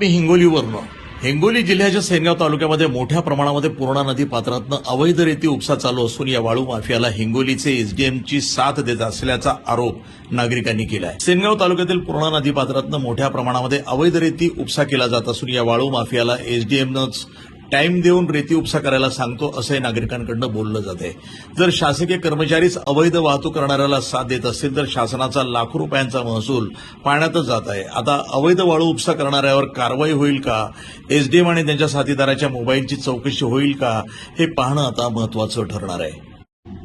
मी हिंगोली जिल्ह्याच्या सेनगाव तालुक्यामध्ये मोठ्या प्रमाणामध्ये पूर्णा नदी पात्रातनं अवैध रेती उपसा चालू असून या वाळू माफियाला हिंगोलीचे एसडीएमची साथ देत असल्याचा आरोप नागरिकांनी केला आहे। सेनगाव तालुक्यातील पूर्णा नदी पात्रातनं मोठ्या प्रमाणामध्ये अवैध रेती उपसा केला जात असून या वाळू माफियाला एसडीएमनंच टाइम देऊन रेती उपसा करायला सांगतो असंही नागरिकांकडून बोललं जाते। जर शासकीय कर्मचारीच अवैध वाहतूक करणाऱ्याला साथ देत असतील तर शासनाचा लाखो रुपयांचा महसूल पाण्यातच जात आहे। आता अवैध वाळू उपसा करणाऱ्यावर कारवाई होईल का, एसडीएम आणि त्यांच्या साथीदाराच्या मोबाईलची चौकशी होईल का, हे पाहणं आता महत्वाचं ठरणार आहे।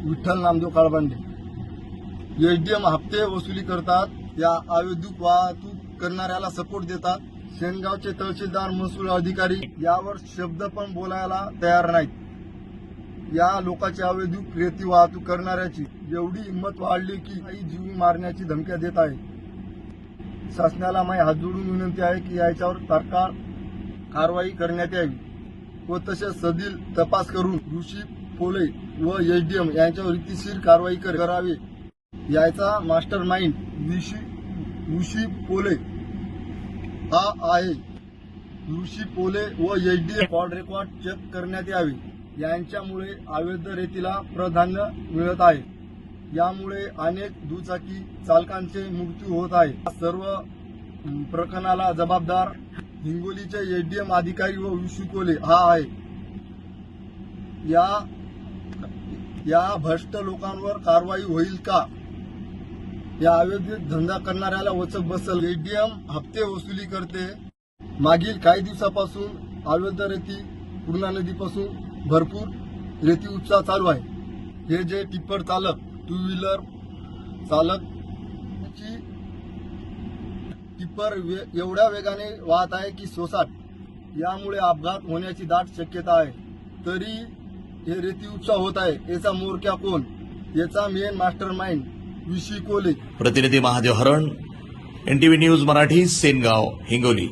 विठ्ठल नामदेव काळबांडे एसडीएम हप्ते वसुली करतात, या अवैध वाहतूक करणाऱ्याला सपोर्ट देतात। सेनगावचे तहसीलदार महसूल अधिकारी यावर शब्द पण बोलायला तयार नाहीत। या लोकांची अवैध रेती वाहतूक करणाऱ्याची एवढी हिंमत वाढली की काही जीव मारण्याची धमक्या देत आहे। शासनाला माझी हात जोडून विनंती आहे की याच्यावर तात्काळ कारवाई करण्यात यावी व तसेच सदील तपास करून ऋषी पोले व एसडीएम यांच्यावर रीतीशीर कारवाई करावी। याचा मास्टर माइंड ऋषी पोले हा आहे। ऋषी पोले व एसडीएम कॉल रेकॉर्ड चेक करण्यात यावे। यांच्यामुळे अवैध रेतीला प्राधान्य मिळत आहे। यामुळे अनेक दुचाकी चालकांचे मृत्यू होत आहे। सर्व प्रकरणाला जबाबदार हिंगोलीचे एसडीएम अधिकारी व ऋषी पोले हा आहे। या भ्रष्ट लोकांवर कारवाई होईल का, या अवैध धंदा करणाऱ्याला वचक बसल। एसडीएम हप्ते वसुली करते। मागील काही दिवसापासून अवैध रेती पूर्णा नदीपासून भरपूर रेती उपसा चालू आहे। हे जे टिप्पर चालक, टू व्हीलर चालक टिप्पर एवढ्या वेगाने वाहत आहे की सोसाट, यामुळे अपघात होण्याची दाट शक्यता आहे। तरी हे रेती उपसा होत आहे, याचा मोरक्या कोण? याचा मेन मास्टर माइंड ऋषी कोले। प्रतिनिधी महादेव हरण, एनटीव्ही न्यूज मराठी, सेनगाव, हिंगोली।